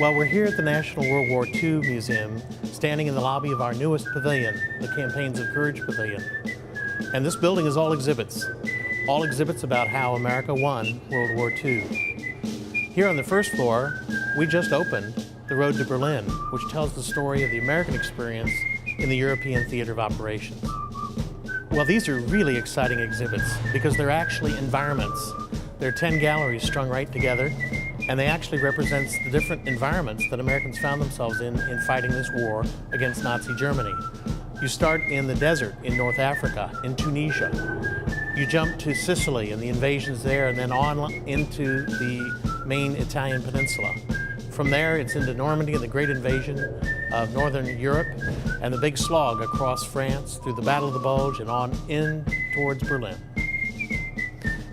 Well, we're here at the National World War II Museum, standing in the lobby of our newest pavilion, the Campaigns of Courage Pavilion. And this building is all exhibits about how America won World War II. Here on the first floor, we just opened The Road to Berlin, which tells the story of the American experience in the European theater of operations. Well, these are really exciting exhibits because they're actually environments. There are 10 galleries strung right together, and they actually represent the different environments that Americans found themselves in fighting this war against Nazi Germany. You start in the desert in North Africa, in Tunisia. You jump to Sicily and the invasions there, and then on into the main Italian peninsula. From there, it's into Normandy and the Great Invasion of Northern Europe, and the big slog across France through the Battle of the Bulge and on in towards Berlin.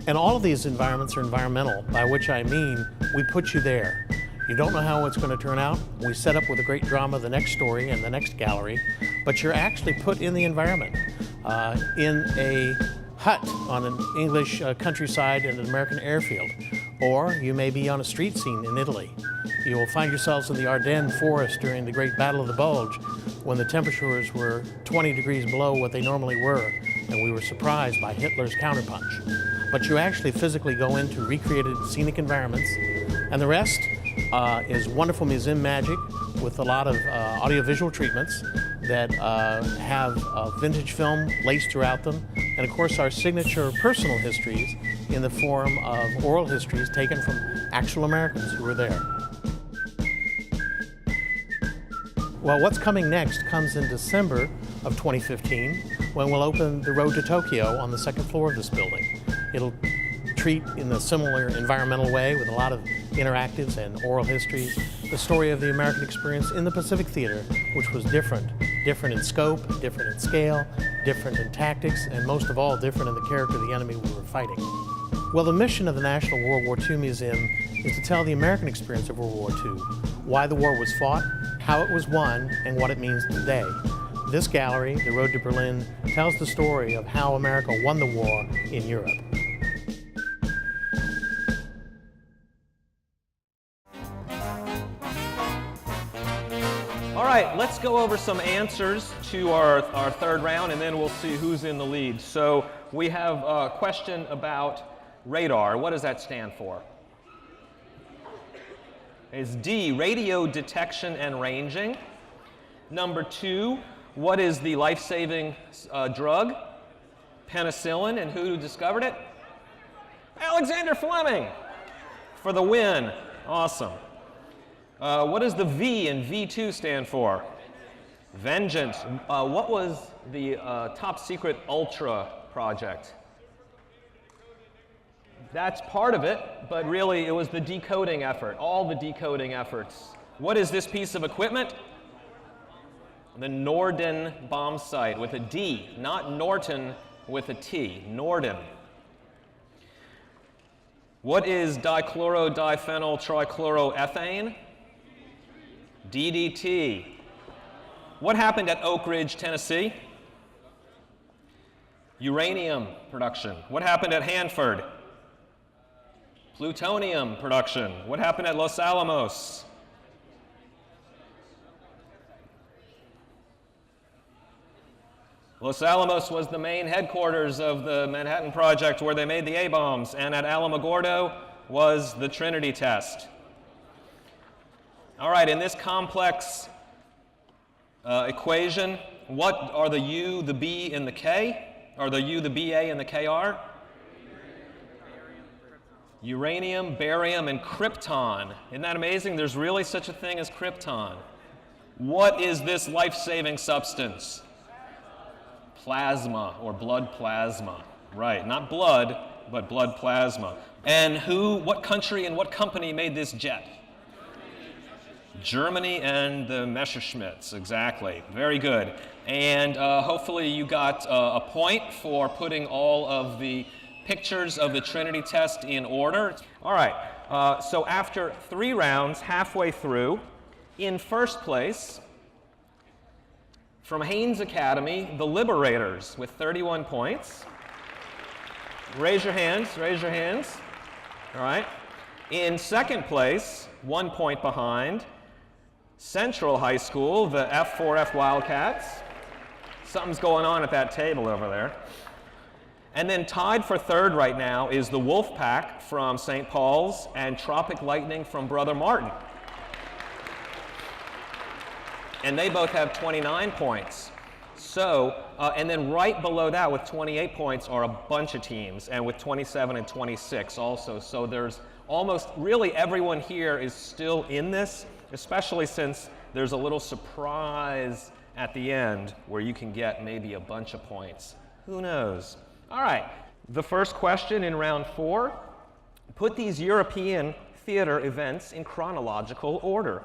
And all of these environments are environmental, by which I mean we put you there. You don't know how it's going to turn out. We set up with a great drama the next story and the next gallery, but you're actually put in the environment, in a hut on an English countryside in an American airfield, or you may be on a street scene in Italy. You will find yourselves in the Ardennes forest during the Great Battle of the Bulge, when the temperatures were 20 degrees below what they normally were, and we were surprised by Hitler's counterpunch. But you actually physically go into recreated scenic environments, and the rest is wonderful museum magic with a lot of audiovisual treatments that have vintage film laced throughout them, and of course our signature personal histories in the form of oral histories taken from actual Americans who were there. Well, what's coming next comes in December of 2015, when we'll open The Road to Tokyo on the second floor of this building. It'll treat in a similar environmental way with a lot of interactives and oral histories, the story of the American experience in the Pacific Theater, which was different in scope, different in scale, different in tactics, and most of all, different in the character of the enemy we were fighting. Well, the mission of the National World War II Museum is to tell the American experience of World War II, why the war was fought, how it was won, and what it means today. This gallery, The Road to Berlin, tells the story of how America won the war in Europe. All right, let's go over some answers to our third round, and then we'll see who's in the lead. So we have a question about radar. What does that stand for? It's D, radio detection and ranging. Number 2, what is the life-saving drug? Penicillin, and who discovered it? Alexander Fleming, for the win. Awesome. What does the V in V2 stand for? Vengeance. What was the top secret Ultra project? That's part of it, but really it was the decoding effort, all the decoding efforts. What is this piece of equipment? The Norden bomb sight with a D, not Norton with a T, Norden. What is dichlorodiphenyl trichloroethane? DDT. What happened at Oak Ridge, Tennessee? Uranium production. What happened at Hanford? Plutonium production. What happened at Los Alamos? Los Alamos was the main headquarters of the Manhattan Project where they made the A-bombs, and at Alamogordo was the Trinity test. All right, in this complex equation, what are the U, the B, and the K? Are the U, the BA, and the KR? Uranium, barium, and krypton. Isn't that amazing? There's really such a thing as krypton. What is this life-saving substance? Plasma, or blood plasma. Right, not blood, but blood plasma. And what country and what company made this jet? Germany and the Messerschmitts, exactly. Very good. And hopefully you got a point for putting all of the pictures of the Trinity test in order. All right, so after 3 rounds, halfway through, in first place, from Haynes Academy, the Liberators with 31 points. Raise your hands, raise your hands. All right. In second place, 1 point behind, Central High School, the F4F Wildcats. Something's going on at that table over there. And then tied for third right now is the Wolfpack from St. Paul's and Tropic Lightning from Brother Martin. And they both have 29 points. So, and then right below that with 28 points are a bunch of teams, and with 27 and 26 also. So there's almost, really everyone here is still in this, especially since there's a little surprise at the end where you can get maybe a bunch of points. Who knows? All right, the first question in round 4, put these European theater events in chronological order.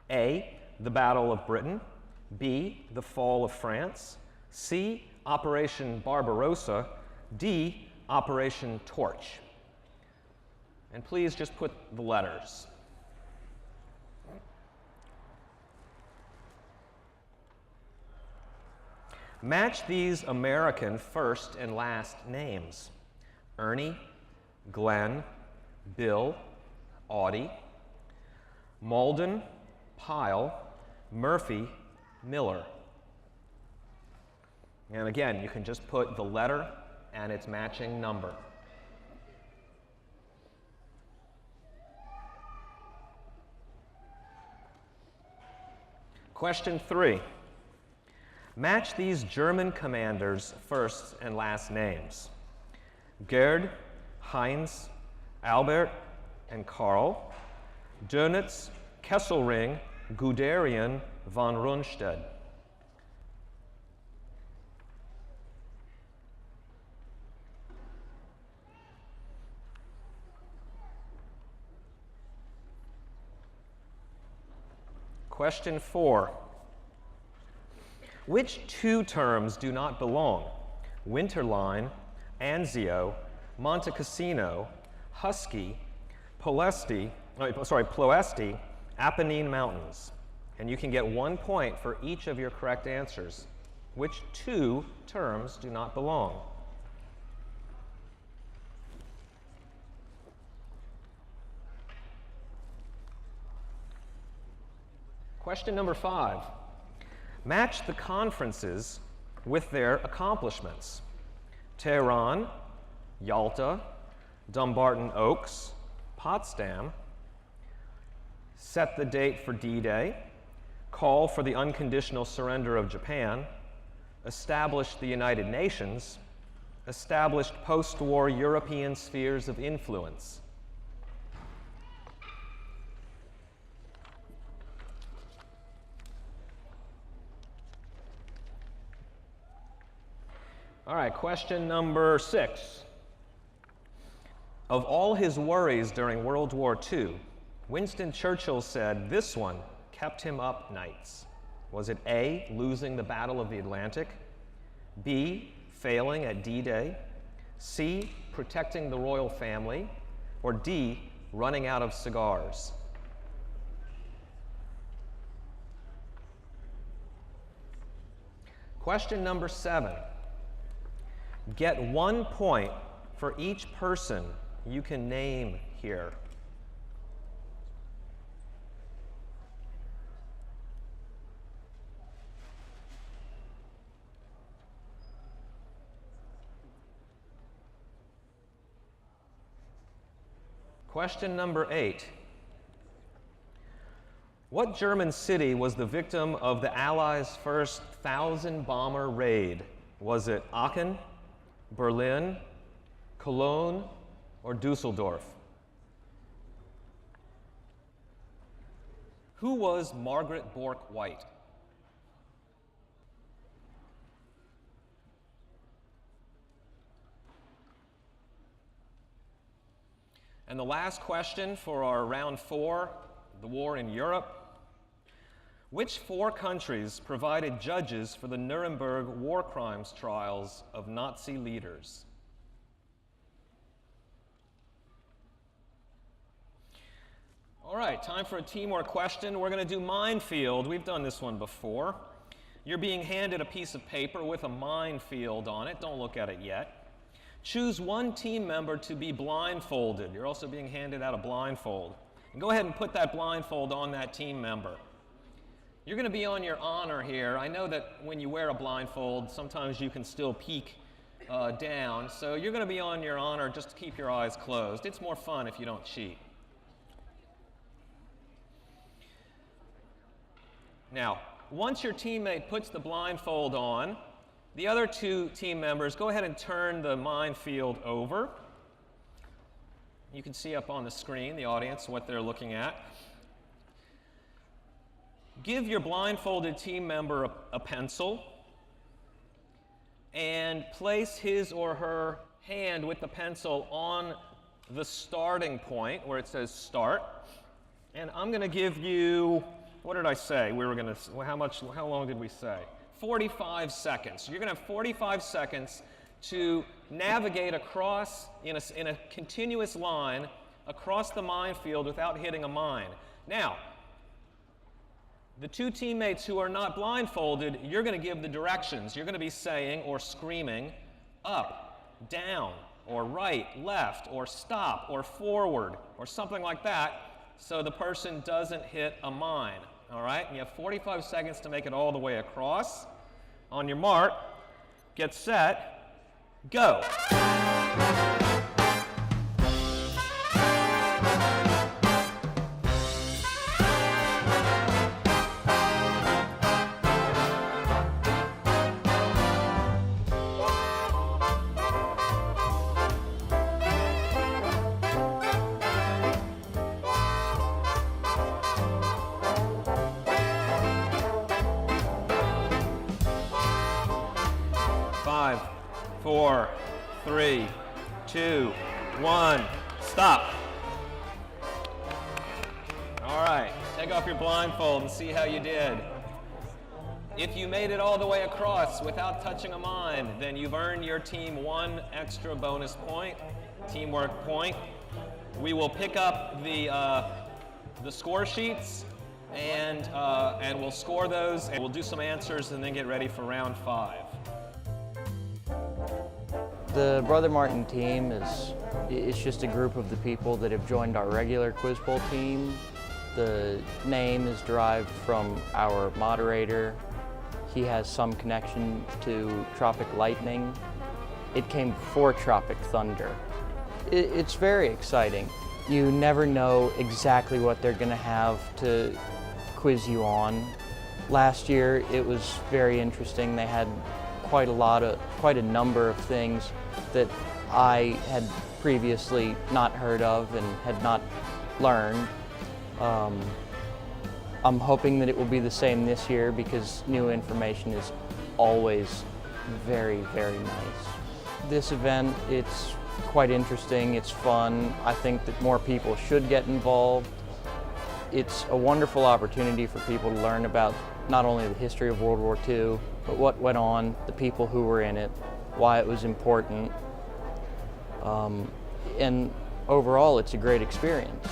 A, the Battle of Britain. B, the fall of France. C, Operation Barbarossa. D, Operation Torch. And please just put the letters. Match these American first and last names. Ernie, Glenn, Bill, Audie, Malden, Pyle, Murphy, Miller. And again, you can just put the letter and its matching number. Question 3. Match these German commanders' first and last names. Gerd, Heinz, Albert, and Karl. Dönitz, Kesselring, Guderian, von Rundstedt. Question 4. Which two terms do not belong? Winterline, Anzio, Monte Cassino, Husky, Ploesti, Apennine Mountains. And you can get 1 point for each of your correct answers. Which two terms do not belong? Question number 5. Match the conferences with their accomplishments. Tehran, Yalta, Dumbarton Oaks, Potsdam. Set the date for D-Day. Call for the unconditional surrender of Japan. Established the United Nations. Established post-war European spheres of influence. All right, question number 6. Of all his worries during World War II, Winston Churchill said this one kept him up nights. Was it A, losing the Battle of the Atlantic, B, failing at D-Day, C, protecting the royal family, or D, running out of cigars? Question number 7. Get 1 point for each person you can name here. Question number 8. What German city was the victim of the Allies' first 1,000-bomber raid? Was it Aachen, Berlin, Cologne, or Dusseldorf? Who was Margaret Bourke-White? And the last question for our round 4, the war in Europe. Which 4 countries provided judges for the Nuremberg war crimes trials of Nazi leaders? All right, time for a teamwork question. We're going to do minefield. We've done this one before. You're being handed a piece of paper with a minefield on it. Don't look at it yet. Choose one team member to be blindfolded. You're also being handed out a blindfold. And go ahead and put that blindfold on that team member. You're going to be on your honor here. I know that when you wear a blindfold, sometimes you can still peek down. So you're going to be on your honor just to keep your eyes closed. It's more fun if you don't cheat. Now, once your teammate puts the blindfold on, the other two team members, go ahead and turn the minefield over. You can see up on the screen, the audience, what they're looking at. Give your blindfolded team member a pencil and place his or her hand with the pencil on the starting point where it says start. And I'm going to give you, what did I say? We were going to, how long did we say? 45 seconds. You're going to have 45 seconds to navigate across in a continuous line across the minefield without hitting a mine. Now, the two teammates who are not blindfolded, you're going to give the directions. You're going to be saying or screaming up, down, or right, left, or stop, or forward, or something like that, so the person doesn't hit a mine. All right? And you have 45 seconds to make it all the way across. On your mark, get set, go. 5, 4, 3, 2, 1, stop. All right, take off your blindfold and see how you did. If you made it all the way across without touching a mine, then you've earned your team 1 extra bonus point, teamwork point. We will pick up the score sheets and we'll score those, and we'll do some answers and then get ready for round 5. The Brother Martin team it's just a group of the people that have joined our regular Quiz Bowl team. The name is derived from our moderator. He has some connection to Tropic Lightning. It came before Tropic Thunder. It's very exciting. You never know exactly what they're going to have to quiz you on. Last year it was very interesting. They had quite a number of things that I had previously not heard of and had not learned. I'm hoping that it will be the same this year because new information is always very, very nice. This event, it's quite interesting, it's fun. I think that more people should get involved. It's a wonderful opportunity for people to learn about not only the history of World War II, but what went on, the people who were in it, why it was important. And overall, it's a great experience.